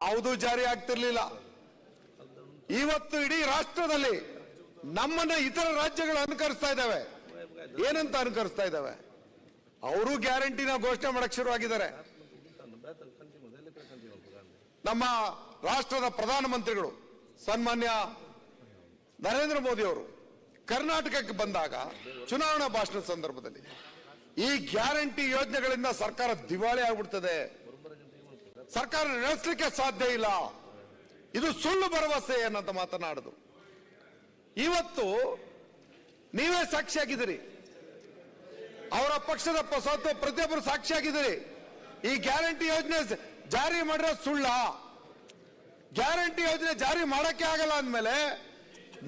ಯಾವುದೂ ಜಾರಿ ಆಗ್ತಿರ್ಲಿಲ್ಲ. ಇವತ್ತು ಇಡೀ ರಾಷ್ಟ್ರದಲ್ಲಿ ನಮ್ಮನ್ನ ಇತರ ರಾಜ್ಯಗಳು ಅನುಕರಿಸ್ತಾ ಇದ್ದಾವೆ. ಏನಂತ ಅನುಕರಿಸ್ತಾ ಇದ್ದಾವೆ? ಅವರು ಗ್ಯಾರಂಟಿನ ಘೋಷಣೆ ಮಾಡಕ್ ಶುರುವಾಗಿದ್ದಾರೆ. ನಮ್ಮ ರಾಷ್ಟ್ರದ ಪ್ರಧಾನಮಂತ್ರಿಗಳು ಸನ್ಮಾನ್ಯ ನರೇಂದ್ರ ಮೋದಿ ಅವರು ಕರ್ನಾಟಕಕ್ಕೆ ಬಂದಾಗ ಚುನಾವಣಾ ಭಾಷಣದ ಸಂದರ್ಭದಲ್ಲಿ ಈ ಗ್ಯಾರಂಟಿ ಯೋಜನೆಗಳಿಂದ ಸರ್ಕಾರ ದಿವಾಳಿ ಆಗ್ಬಿಡ್ತದೆ, ಸರ್ಕಾರ ನಡೆಸಲಿಕ್ಕೆ ಸಾಧ್ಯ ಇಲ್ಲ, ಇದು ಸುಳ್ಳು ಭರವಸೆ ಅನ್ನಂತ ಮಾತನಾಡುದು. ಇವತ್ತು ನೀವೇ ಸಾಕ್ಷಿಯಾಗಿದ್ದೀರಿ, ಅವರ ಪಕ್ಷದ ಪ್ರತಿಯೊಬ್ಬರು ಸಾಕ್ಷಿಯಾಗಿದ್ದೀರಿ. ಈ ಗ್ಯಾರಂಟಿ ಯೋಜನೆ ಜಾರಿ ಮಾಡಿರೋ ಸುಳ್ಳ. ಗ್ಯಾರಂಟಿ ಯೋಜನೆ ಜಾರಿ ಮಾಡಕ್ಕೆ ಆಗಲ್ಲ ಅಂದಮೇಲೆ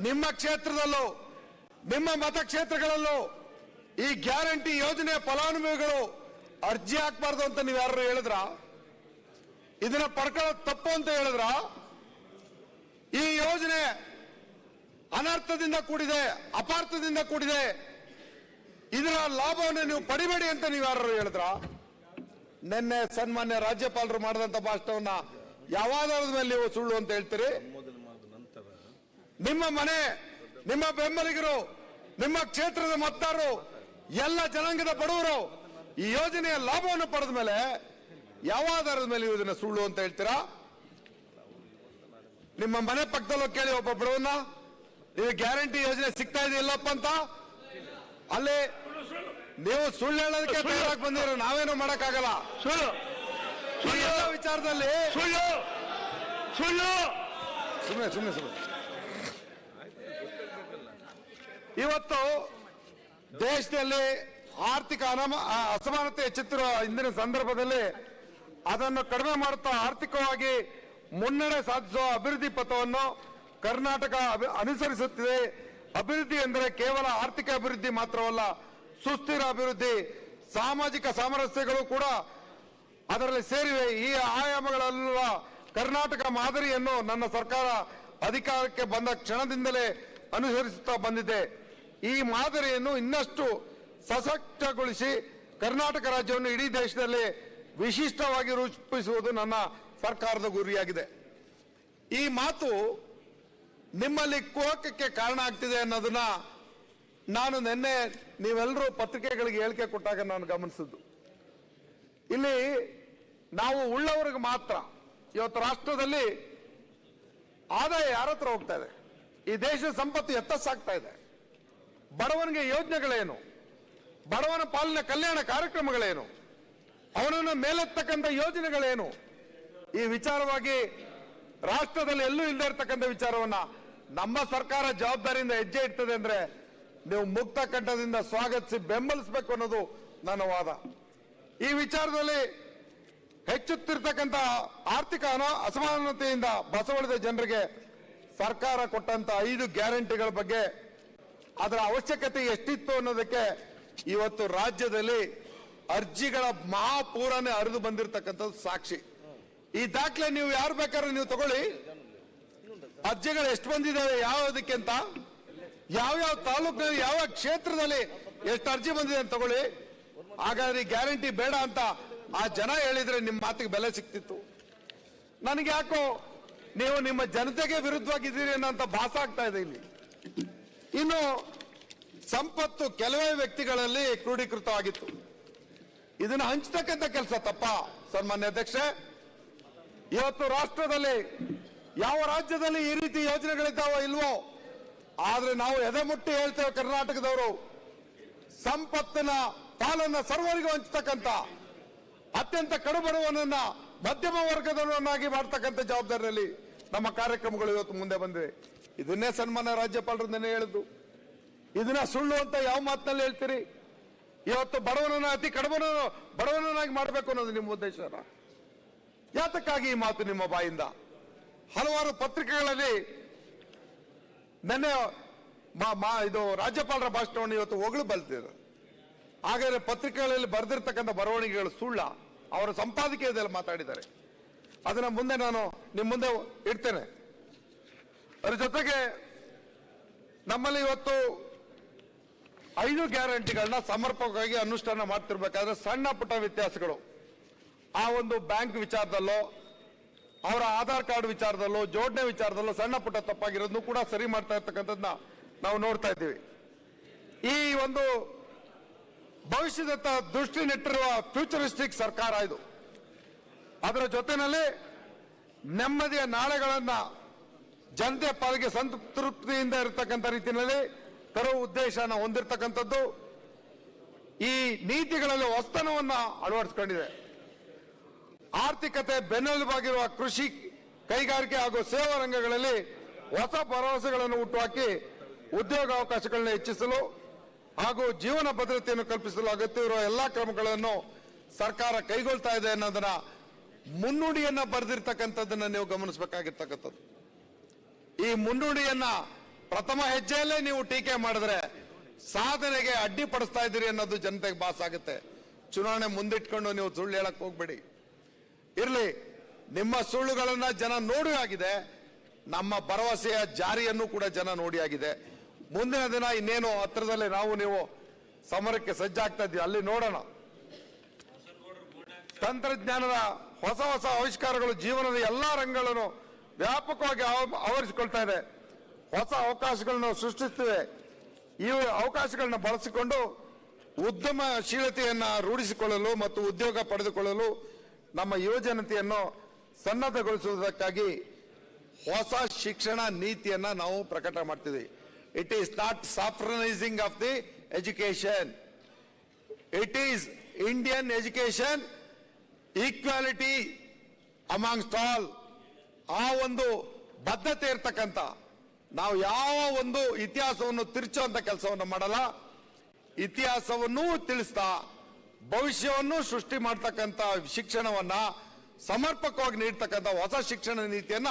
ನಿಮ್ಮ ಕ್ಷೇತ್ರದಲ್ಲೂ ನಿಮ್ಮ ಮತಕ್ಷೇತ್ರಗಳಲ್ಲೂ ಈ ಗ್ಯಾರಂಟಿ ಯೋಜನೆ ಫಲಾನುಭವಿಗಳು ಅರ್ಜಿ ಹಾಕಬಾರ್ದು ಅಂತ ನೀವು ಯಾರು ಹೇಳಿದ್ರ? ಇದನ್ನ ಪಡ್ಕೊಳ್ಳೋದು ತಪ್ಪು ಅಂತ ಹೇಳಿದ್ರ? ಈ ಯೋಜನೆ ಅನರ್ಥದಿಂದ ಕೂಡಿದೆ, ಅಪಾರ್ಥದಿಂದ ಕೂಡಿದೆ, ಇದರ ಲಾಭವನ್ನು ನೀವು ಪಡಿಬೇಡಿ ಅಂತ ನೀವು ಯಾರು ಹೇಳಿದ್ರ? ನಿನ್ನೆ ಸನ್ಮಾನ್ಯ ರಾಜ್ಯಪಾಲರು ಮಾಡಿದಂತ ಭಾಷಣವನ್ನ ಯಾವ ಆಧಾರದ ಮೇಲೆ ನೀವು ಸುಳ್ಳು ಅಂತ ಹೇಳ್ತೀರಿ? ನಿಮ್ಮ ಮನೆ, ನಿಮ್ಮ ಬೆಂಬಲಿಗರು, ನಿಮ್ಮ ಕ್ಷೇತ್ರದ ಮತದಾರರು, ಎಲ್ಲ ಜನಾಂಗದ ಬಡವರು ಈ ಯೋಜನೆಯ ಲಾಭವನ್ನು ಪಡೆದ ಮೇಲೆ ಯಾವ ಆಧಾರದ ಮೇಲೆ ಇದನ್ನ ಸುಳ್ಳು ಅಂತ ಹೇಳ್ತೀರಾ? ನಿಮ್ಮ ಮನೆ ಪಕ್ಕದಲ್ಲೂ ಕೇಳಿ ಒಬ್ಬ ಬಡವನ್ನ, ನೀವು ಗ್ಯಾರಂಟಿ ಯೋಜನೆ ಸಿಗ್ತಾ ಇದೆಯಲ್ಲಪ್ಪ ಅಂತ. ಅಲ್ಲಿ ನೀವು ಸುಳ್ಳು ಹೇಳೋದಕ್ಕೆ ತಯಾರಾಗಿ ಬಂದಿರೋ, ನಾವೇನು ಮಾಡಕ್ಕಾಗಲ್ಲ. ವಿಚಾರದಲ್ಲಿ ಸುಮ್ಮನೆ ಇವತ್ತು ದೇಶದಲ್ಲಿ ಆರ್ಥಿಕ ಅಸಮಾನತೆ ಹೆಚ್ಚುತ್ತಿರುವ ಇಂದಿನ ಸಂದರ್ಭದಲ್ಲಿ ಅದನ್ನು ಕಡಿಮೆ ಮಾಡುತ್ತಾ ಆರ್ಥಿಕವಾಗಿ ಮುನ್ನಡೆ ಸಾಧಿಸುವ ಅಭಿವೃದ್ಧಿ ಪಥವನ್ನು ಕರ್ನಾಟಕ ಅನುಸರಿಸುತ್ತಿದೆ. ಅಭಿವೃದ್ಧಿ ಎಂದರೆ ಕೇವಲ ಆರ್ಥಿಕ ಅಭಿವೃದ್ಧಿ ಮಾತ್ರವಲ್ಲ, ಸುಸ್ಥಿರ ಅಭಿವೃದ್ಧಿ, ಸಾಮಾಜಿಕ ಸಾಮರಸ್ಯಗಳು ಕೂಡ ಅದರಲ್ಲಿ ಸೇರಿವೆ. ಈ ಆಯಾಮಗಳೆಲ್ಲ ಕರ್ನಾಟಕ ಮಾದರಿಯನ್ನು ನನ್ನ ಸರ್ಕಾರ ಅಧಿಕಾರಕ್ಕೆ ಬಂದ ಕ್ಷಣದಿಂದಲೇ ಅನುಸರಿಸುತ್ತಾ ಬಂದಿದೆ. ಈ ಮಾದರಿಯನ್ನು ಇನ್ನಷ್ಟು ಸಶಕ್ತಗೊಳಿಸಿ ಕರ್ನಾಟಕ ರಾಜ್ಯವನ್ನು ಇಡೀ ದೇಶದಲ್ಲಿ ವಿಶಿಷ್ಟವಾಗಿ ರೂಪಿಸುವುದು ನನ್ನ ಸರ್ಕಾರದ ಗುರಿಯಾಗಿದೆ. ಈ ಮಾತು ನಿಮ್ಮಲ್ಲಿ ಕುಹಕಕ್ಕೆ ಕಾರಣ ಆಗ್ತಿದೆ ಅನ್ನೋದನ್ನ ನಾನು ನಿನ್ನೆ ನೀವೆಲ್ಲರೂ ಪತ್ರಿಕೆಗಳಿಗೆ ಹೇಳಿಕೆ ಕೊಟ್ಟಾಗ ನಾನು ಗಮನಿಸಿದ್ದು. ಇಲ್ಲಿ ನಾವು ಉಳ್ಳವರಿಗೆ ಮಾತ್ರ ಇವತ್ತು ರಾಷ್ಟ್ರದಲ್ಲಿ ಆದಾಯ ಯಾರ ಹತ್ರ ಹೋಗ್ತಾ ಇದೆ? ಈ ದೇಶದ ಸಂಪತ್ತು ಎತ್ತಸಾಗ್ತಾ ಇದೆ. ಬಡವನಿಗೆ ಯೋಜನೆಗಳೇನು? ಬಡವನ ಪಾಲಿನ ಕಲ್ಯಾಣ ಕಾರ್ಯಕ್ರಮಗಳೇನು? ಅವನನ್ನು ಮೇಲೆತ್ತಕ್ಕಂಥ ಯೋಜನೆಗಳೇನು? ಈ ವಿಚಾರವಾಗಿ ರಾಷ್ಟ್ರದಲ್ಲಿ ಎಲ್ಲೂ ಇಲ್ಲದೆ ಇರತಕ್ಕಂಥ ವಿಚಾರವನ್ನ ನಮ್ಮ ಸರ್ಕಾರ ಜವಾಬ್ದಾರಿಯಿಂದ ಹೆಜ್ಜೆ ಇಡ್ತದೆ ಅಂದ್ರೆ ನೀವು ಮುಕ್ತ ಕಂಠದಿಂದ ಸ್ವಾಗತಿಸಿ ಬೆಂಬಲಿಸಬೇಕು ಅನ್ನೋದು ನನ್ನ ವಾದ. ಈ ವಿಚಾರದಲ್ಲಿ ಹೆಚ್ಚುತ್ತಿರ್ತಕ್ಕಂಥ ಆರ್ಥಿಕ ಅಸಮಾನತೆಯಿಂದ ಬಸವಳಿದ ಜನರಿಗೆ ಸರ್ಕಾರ ಕೊಟ್ಟಂತ 5 ಗ್ಯಾರಂಟಿಗಳ ಬಗ್ಗೆ ಅದರ ಅವಶ್ಯಕತೆ ಎಷ್ಟಿತ್ತು ಅನ್ನೋದಕ್ಕೆ ಇವತ್ತು ರಾಜ್ಯದಲ್ಲಿ ಅರ್ಜಿಗಳ ಮಹಾಪೂರನೇ ಹರಿದು ಬಂದಿರತಕ್ಕಂಥದ್ದು ಸಾಕ್ಷಿ. ಈ ದಾಖಲೆ ನೀವು ಯಾರು ಬೇಕಾದ್ರೂ ನೀವು ತಗೊಳ್ಳಿ. ಅರ್ಜಿಗಳು ಎಷ್ಟು ಬಂದಿದ್ದಾವೆ, ಯಾವುದಕ್ಕೆ ಅಂತ, ಯಾವ್ಯಾವ ತಾಲೂಕಿನಲ್ಲಿ ಯಾವ ಕ್ಷೇತ್ರದಲ್ಲಿ ಎಷ್ಟು ಅರ್ಜಿ ಬಂದಿದೆ ಅಂತ ತಗೊಳ್ಳಿ. ಹಾಗಾದ್ರೆ ಗ್ಯಾರಂಟಿ ಬೇಡ ಅಂತ ಆ ಜನ ಹೇಳಿದ್ರೆ ನಿಮ್ಮ ಮಾತಿಗೆ ಬೆಲೆ ಸಿಕ್ತಿತ್ತು. ನನಗೆ ಯಾಕೋ ನೀವು ನಿಮ್ಮ ಜನತೆಗೆ ವಿರುದ್ಧವಾಗಿದ್ದೀರಿ ಅನ್ನೋಂಥ ಭಾಸ ಆಗ್ತಾ ಇದೆ ಇಲ್ಲಿ. ಇನ್ನು ಸಂಪತ್ತು ಕೆಲವೇ ವ್ಯಕ್ತಿಗಳಲ್ಲಿ ಕ್ರೋಢೀಕೃತವಾಗಿತ್ತು. ಇದನ್ನು ಹಂಚತಕ್ಕಂಥ ಕೆಲಸ ತಪ್ಪ ಸನ್ಮಾನ್ಯ ಅಧ್ಯಕ್ಷೆ? ಇವತ್ತು ರಾಷ್ಟ್ರದಲ್ಲಿ ಯಾವ ರಾಜ್ಯದಲ್ಲಿ ಈ ರೀತಿ ಯೋಜನೆಗಳಿದ್ದಾವೋ ಇಲ್ವೋ, ಆದ್ರೆ ನಾವು ಎದೆ ಮುಟ್ಟಿ ಹೇಳ್ತೇವೆ, ಕರ್ನಾಟಕದವರು ಸಂಪತ್ತಿನ ಪಾಲನ್ನ ಸರ್ವರಿಗೂ ಹಂಚತಕ್ಕಂಥ, ಅತ್ಯಂತ ಕಡುಬಡವನನ್ನ ಮಧ್ಯಮ ವರ್ಗದವರನ್ನಾಗಿ ಮಾಡ್ತಕ್ಕಂಥ ಜವಾಬ್ದಾರಿಯಲ್ಲಿ ನಮ್ಮ ಕಾರ್ಯಕ್ರಮಗಳು ಇವತ್ತು ಮುಂದೆ ಬಂದಿವೆ. ಇದನ್ನೇ ಸನ್ಮಾನ್ಯ ರಾಜ್ಯಪಾಲರು ನೆನ್ನೆ ಹೇಳಿದ್ದು. ಇದನ್ನ ಸುಳ್ಳು ಅಂತ ಯಾವ ಮಾತಿನಲ್ಲಿ ಹೇಳ್ತೀರಿ? ಇವತ್ತು ಬಡವನನ್ನ ಅತಿ ಬಡವನನ್ನಾಗಿ ಮಾಡಬೇಕು ಅನ್ನೋದು ನಿಮ್ಮ ಉದ್ದೇಶನ? ಯಾತಕ್ಕಾಗಿ ಈ ಮಾತು ನಿಮ್ಮ ಬಾಯಿಂದ? ಹಲವಾರು ಪತ್ರಿಕೆಗಳಲ್ಲಿ ನೆನ್ನೆ ಇದು ರಾಜ್ಯಪಾಲರ ಭಾಷಣವನ್ನು ಇವತ್ತು ಹೊಗಳು ಬಲ್ತಿದ್ರು. ಹಾಗಾದ್ರೆ ಪತ್ರಿಕೆಗಳಲ್ಲಿ ಬರೆದಿರ್ತಕ್ಕಂಥ ಬರವಣಿಗೆಗಳು ಸುಳ್ಳ? ಅವರ ಸಂಪಾದಕೀಯದಲ್ಲಿ ಮಾತಾಡಿದ್ದಾರೆ. ಅದನ್ನ ಮುಂದೆ ನಾನು ನಿಮ್ಮ ಮುಂದೆ ಇಡ್ತೇನೆ. ಅದರ ಜೊತೆಗೆ ನಮ್ಮಲ್ಲಿ ಇವತ್ತು 5 ಗ್ಯಾರಂಟಿಗಳನ್ನ ಸಮರ್ಪಕವಾಗಿ ಅನುಷ್ಠಾನ ಮಾಡ್ತಿರ್ಬೇಕಾದ್ರೆ ಸಣ್ಣ ಪುಟ್ಟ ವ್ಯತ್ಯಾಸಗಳು, ಆ ಒಂದು ಬ್ಯಾಂಕ್ ವಿಚಾರದಲ್ಲೋ ಅವರ ಆಧಾರ್ ಕಾರ್ಡ್ ವಿಚಾರದಲ್ಲೂ ಜೋಡಣೆ ವಿಚಾರದಲ್ಲೂ ಸಣ್ಣ ಪುಟ್ಟ ತಪ್ಪಾಗಿರೋದನ್ನು ಕೂಡ ಸರಿ ಮಾಡ್ತಾ ಇರ್ತಕ್ಕಂಥದ್ದನ್ನ ನಾವು ನೋಡ್ತಾ ಇದ್ದೀವಿ. ಈ ಒಂದು ಭವಿಷ್ಯದತ್ತ ದೃಷ್ಟಿ ನೆಟ್ಟಿರುವ ಫ್ಯೂಚರಿಸ್ಟಿಕ್ ಸರ್ಕಾರ ಇದು. ಅದರ ಜೊತೆಯಲ್ಲಿ ನೆಮ್ಮದಿಯ ನಾಳೆಗಳನ್ನ ಜನತೆಯ ಪಾಲಿಗೆ ಸಂತೃಪ್ತಿಯಿಂದ ಇರತಕ್ಕಂಥ ರೀತಿಯಲ್ಲಿ ತರುವ ಉದ್ದೇಶನ ಹೊಂದಿರತಕ್ಕಂಥದ್ದು. ಈ ನೀತಿಗಳಲ್ಲಿ ಹೊಸತನವನ್ನ ಅಳವಡಿಸಿಕೊಂಡಿದೆ. ಆರ್ಥಿಕತೆ ಬೆನ್ನೆಲುಬಾಗಿರುವ ಕೃಷಿ, ಕೈಗಾರಿಕೆ ಹಾಗೂ ಸೇವಾ ರಂಗಗಳಲ್ಲಿ ಹೊಸ ಭರವಸೆಗಳನ್ನು ಹುಟ್ಟುಹಾಕಿ ಉದ್ಯೋಗಾವಕಾಶಗಳನ್ನು ಹೆಚ್ಚಿಸಲು ಹಾಗೂ ಜೀವನ ಭದ್ರತೆಯನ್ನು ಕಲ್ಪಿಸಲು ಅಗತ್ಯವಿರುವ ಎಲ್ಲಾ ಕ್ರಮಗಳನ್ನು ಸರ್ಕಾರ ಕೈಗೊಳ್ತಾ ಇದೆ ಅನ್ನೋದನ್ನ ಮುನ್ನುಡಿಯನ್ನ ಬರೆದಿರ್ತಕ್ಕಂಥದ್ದನ್ನ ನೀವು ಗಮನಿಸಬೇಕಾಗಿರ್ತಕ್ಕಂಥದ್ದು. ಈ ಮುನ್ನುಡಿಯನ್ನ ಪ್ರಥಮ ಹೆಜ್ಜೆಯಲ್ಲೇ ನೀವು ಟೀಕೆ ಮಾಡಿದ್ರೆ ಸಾಧನೆಗೆ ಅಡ್ಡಿಪಡಿಸ್ತಾ ಇದ್ದೀರಿ ಅನ್ನೋದು ಜನತೆಗೆ ಭಾಸ ಆಗುತ್ತೆ. ಚುನಾವಣೆ ಮುಂದಿಟ್ಕೊಂಡು ನೀವು ಸುಳ್ಳು ಹೇಳಕ್ ಹೋಗ್ಬೇಡಿ. ಇರ್ಲಿ, ನಿಮ್ಮ ಸುಳ್ಳುಗಳನ್ನ ಜನ ನೋಡಿ ಆಗಿದೆ, ನಮ್ಮ ಭರವಸೆಯ ಜಾರಿಯನ್ನು ಕೂಡ ಜನ ನೋಡಿ ಆಗಿದೆ. ಮುಂದಿನ ದಿನ ಇನ್ನೇನು ಹತ್ರದಲ್ಲೇ ನಾವು ನೀವು ಸಮರಕ್ಕೆ ಸಜ್ಜಾಗ್ತಾ ಇದ್ದೀವಿ, ಅಲ್ಲಿ ನೋಡೋಣ. ತಂತ್ರಜ್ಞಾನದ ಹೊಸ ಹೊಸ ಆವಿಷ್ಕಾರಗಳು ಜೀವನದ ಎಲ್ಲಾ ರಂಗಗಳನ್ನು ವ್ಯಾಪಕವಾಗಿ ಆವರಿಸಿಕೊಳ್ತಾ ಇದೆ. ಹೊಸ ಅವಕಾಶಗಳನ್ನು ಸೃಷ್ಟಿಸುತ್ತಿವೆ. ಈ ಅವಕಾಶಗಳನ್ನ ಬಳಸಿಕೊಂಡು ಉದ್ಯಮಶೀಲತೆಯನ್ನ ರೂಢಿಸಿಕೊಳ್ಳಲು ಮತ್ತು ಉದ್ಯೋಗ ಪಡೆದುಕೊಳ್ಳಲು ನಮ್ಮ ಯುವಜನತೆಯನ್ನು ಸನ್ನದ್ಧಗೊಳಿಸುವುದಕ್ಕಾಗಿ ಹೊಸ ಶಿಕ್ಷಣ ನೀತಿಯನ್ನ ನಾವು ಪ್ರಕಟ ಮಾಡ್ತಿದ್ದೀವಿ. It is not saffronizing of the education, it is Indian education equality amongst all. ಆ ಒಂದು ಬದ್ಧತೆ ಇರ್ತಕ್ಕಂಥ, ನಾವು ಯಾವ ಒಂದು ಇತಿಹಾಸವನ್ನು ತಿರುಚುವಂತ ಕೆಲಸವನ್ನು ಮಾಡಲ್ಲ. ಇತಿಹಾಸವನ್ನೂ ತಿಳಿಸ್ತಾ ಭವಿಷ್ಯವನ್ನು ಸೃಷ್ಟಿ ಮಾಡ್ತಕ್ಕಂಥ ಶಿಕ್ಷಣವನ್ನ ಸಮರ್ಪಕವಾಗಿ ನೀಡ್ತಕ್ಕಂಥ ಹೊಸ ಶಿಕ್ಷಣ ನೀತಿಯನ್ನ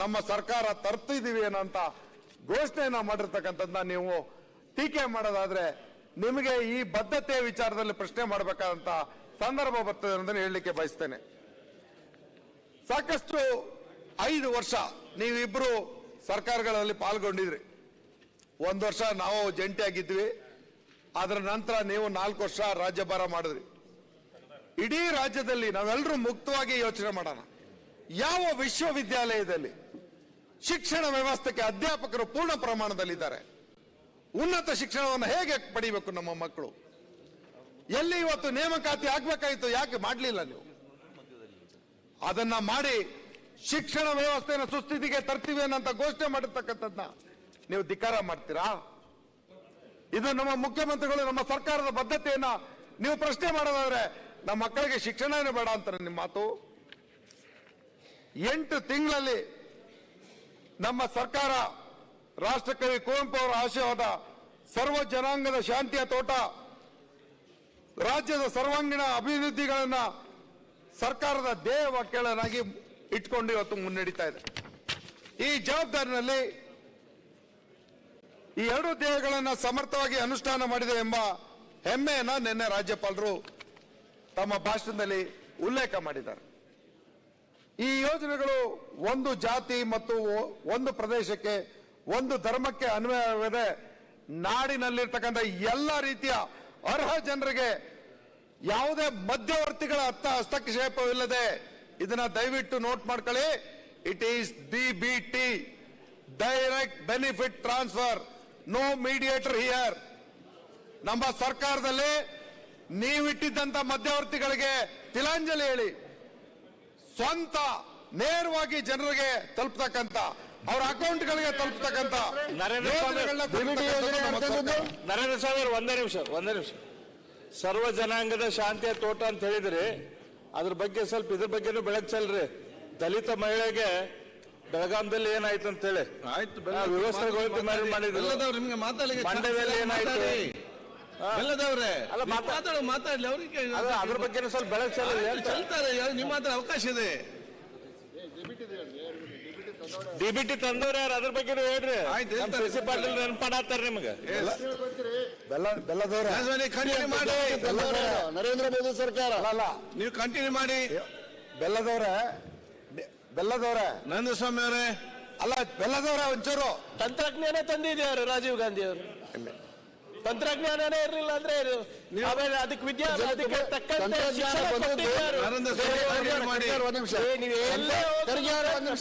ನಮ್ಮ ಸರ್ಕಾರ ತರ್ತಿದೀವಿ ಅನ್ನೋಂತ ಘೋಷಣೆಯನ್ನ ಮಾಡಿರ್ತಕ್ಕಂಥದ್ದನ್ನ ನೀವು ಟೀಕೆ ಮಾಡೋದಾದ್ರೆ ನಿಮಗೆ ಈ ಬದ್ಧತೆಯ ವಿಚಾರದಲ್ಲಿ ಪ್ರಶ್ನೆ ಮಾಡಬೇಕಾದಂತ ಸಂದರ್ಭ ಬರ್ತದೆ ಅನ್ನೋದನ್ನು ಹೇಳಲಿಕ್ಕೆ ಬಯಸ್ತೇನೆ. ಸಾಕಷ್ಟು 5 ವರ್ಷ ನೀವಿಬ್ರು ಸರ್ಕಾರಗಳಲ್ಲಿ ಪಾಲ್ಗೊಂಡಿದ್ರಿ. 1 ವರ್ಷ ನಾವು ಜಂಟಿಯಾಗಿದ್ವಿ. ಅದರ ನಂತರ ನೀವು 4 ವರ್ಷ ರಾಜ್ಯಭಾರ ಮಾಡಿದ್ರಿ. ಇಡೀ ರಾಜ್ಯದಲ್ಲಿ ನಾವೆಲ್ಲರೂ ಮುಕ್ತವಾಗಿ ಯೋಚನೆ ಮಾಡೋಣ. ಯಾವ ವಿಶ್ವವಿದ್ಯಾಲಯದಲ್ಲಿ ಶಿಕ್ಷಣ ವ್ಯವಸ್ಥೆಗೆ ಅಧ್ಯಾಪಕರು ಪೂರ್ಣ ಪ್ರಮಾಣದಲ್ಲಿದ್ದಾರೆ? ಉನ್ನತ ಶಿಕ್ಷಣವನ್ನು ಹೇಗೆ ಪಡಿಬೇಕು ನಮ್ಮ ಮಕ್ಕಳು? ಎಲ್ಲಿ ಇವತ್ತು ನೇಮಕಾತಿ ಆಗ್ಬೇಕಾಯ್ತು, ಯಾಕೆ ಮಾಡಲಿಲ್ಲ ನೀವು? ಅದನ್ನ ಮಾಡಿ ಶಿಕ್ಷಣ ವ್ಯವಸ್ಥೆಯನ್ನು ಸುಸ್ಥಿತಿಗೆ ತರ್ತೀವಿ ಅನ್ನೋಂತ ಘೋಷಣೆ ಮಾಡಿರ್ತಕ್ಕಂಥದ್ದನ್ನ ನೀವು ಧಿಕ್ಕಾರ ಮಾಡ್ತೀರಾ? ಇದು ನಮ್ಮ ಮುಖ್ಯಮಂತ್ರಿಗಳು, ನಮ್ಮ ಸರ್ಕಾರದ ಬದ್ಧತೆಯನ್ನ ನೀವು ಪ್ರಶ್ನೆ ಮಾಡೋದಾದ್ರೆ ನಮ್ಮ ಮಕ್ಕಳಿಗೆ ಶಿಕ್ಷಣನೇ ಬೇಡ ಅಂತಾರೆ ನಿಮ್ಮ ಮಾತು. 8 ತಿಂಗಳಲ್ಲಿ ನಮ್ಮ ಸರ್ಕಾರ ರಾಷ್ಟ್ರಕವಿ ಕುವೆಂಪು ಅವರ ಆಶಯವಾದ ಸರ್ವ ಜನಾಂಗದ ಶಾಂತಿಯ ತೋಟ, ರಾಜ್ಯದ ಸರ್ವಾಂಗೀಣ ಅಭಿವೃದ್ಧಿಗಳನ್ನ ಸರ್ಕಾರದ ಧ್ಯೇಯ ವಾಕ್ಯಗಳನ್ನಾಗಿ ಇಟ್ಕೊಂಡು ಇವತ್ತು ಮುನ್ನಡೀತಾ ಇದೆ. ಈ ಜವಾಬ್ದಾರಿನಲ್ಲಿ ಈ 2 ಧ್ಯೇಯಗಳನ್ನು ಸಮರ್ಥವಾಗಿ ಅನುಷ್ಠಾನ ಮಾಡಿದೆ ಎಂಬ ಹೆಮ್ಮೆಯನ್ನ ನಿನ್ನೆ ರಾಜ್ಯಪಾಲರು ತಮ್ಮ ಭಾಷಣದಲ್ಲಿ ಉಲ್ಲೇಖ ಮಾಡಿದ್ದಾರೆ. ಈ ಯೋಜನೆಗಳು ಒಂದು ಜಾತಿ ಮತ್ತು ಒಂದು ಪ್ರದೇಶಕ್ಕೆ, ಒಂದು ಧರ್ಮಕ್ಕೆ ಅನ್ವಯವಿದೆ. ನಾಡಿನಲ್ಲಿರ್ತಕ್ಕಂಥ ಎಲ್ಲ ರೀತಿಯ ಅರ್ಹ ಜನರಿಗೆ ಯಾವುದೇ ಮಧ್ಯವರ್ತಿಗಳ ಹಸ್ತಕ್ಷೇಪವಿಲ್ಲದೆ, ಇದನ್ನ ದಯವಿಟ್ಟು ನೋಟ್ ಮಾಡ್ಕೊಳ್ಳಿ. It is DBT, direct benefit transfer, no mediator here. ನಮ್ಮ ಸರ್ಕಾರದಲ್ಲಿ ನೀವಿಟ್ಟಿದ್ದಂತ ಮಧ್ಯವರ್ತಿಗಳಿಗೆ ತಿಲಾಂಜಲಿ ಹೇಳಿ ಸ್ವಂತ ನೇರವಾಗಿ ಜನರಿಗೆ ತಲುಪತಕ್ಕಂತ, ಅವರ ಅಕೌಂಟ್ಗಳಿಗೆ ತಲುಪತಕ್ಕಂತ ನರೇಂದ್ರ ಸ್ವಾಮಿ ಒಂದೇ ನಿಮಿಷ ಸರ್ವ ಜನಾಂಗದ ಶಾಂತಿಯ ತೋಟ ಅಂತ ಹೇಳಿದ್ರಿ. ಅದ್ರ ಬಗ್ಗೆ ಸ್ವಲ್ಪ ಇದ್ರ ಬಗ್ಗೆನೂ ಬೆಳಕು ಚೆಲ್ರಿ. ದಲಿತ ಮಹಿಳೆಗೆ ಬೆಳಗಾಂದಲ್ಲಿ ಏನಾಯ್ತು ಅಂತ ಹೇಳಿ ವ್ಯವಸ್ಥೆಗಳು ಮಾಡಿದ್ರು. ಮಂಡ್ಯದಲ್ಲಿ ಏನಾಯ್ತು ಮಾತಾಡ್ಲಿ, ಅವ್ರಿಗೆ ಅದ್ರ ಬಗ್ಗೆ ಸ್ವಲ್ಪ ಬೆಳಕು ಚೆಲ್ತಾರೆ. ನಿಮ್ಮ ಮಾತ್ರ ಅವಕಾಶ ಇದೆ. DBT ತಂದವ್ರು ಯಾರು ಅದ್ರ ಬಗ್ಗೆ ಹೇಳ್ರಿ. ಸಿ ಪಾಟೀಲ್ ನೆನಪಾಡತ್ತಾರ ನಿಮ್ಗೆ. ಬೆಲ್ಲದವ್ರೆ ಕಂಟಿನ್ಯೂ ಮಾಡಿ. ನರೇಂದ್ರ ಮೋದಿ ಸರ್ಕಾರ ಅಲ್ಲ, ನೀವು ಕಂಟಿನ್ಯೂ ಮಾಡಿ. ಬೆಲ್ಲದವ್ರೆ ನರೇಂದ್ರ ಸ್ವಾಮಿ ಅವರೇ, ಅಲ್ಲ ಬೆಲ್ಲದವ್ರೆ ಒಂಚೂರು ತಂತ್ರಜ್ಞಾನ ತಂದಿದ್ಯಾರು ರಾಜೀವ್ ಗಾಂಧಿ ಅವರು. ತಂತ್ರಜ್ಞಾನನೇ ಇರಲಿಲ್ಲ ಅಂದ್ರೆ ಆಮೇಲೆ ಅದಕ್ಕೆ ಅದಕ್ಕೆ ತಕ್ಕಂತೆ ಶಿಕ್ಷಣ ಕೊಟ್ಟಿದ್ದು ಯಾರು? ಆನಂದ ಸ್ವಾಮಿ, ಮಾಡಿ. ನೀವು ಎಲ್ಲೇ ಹೋದ್ರು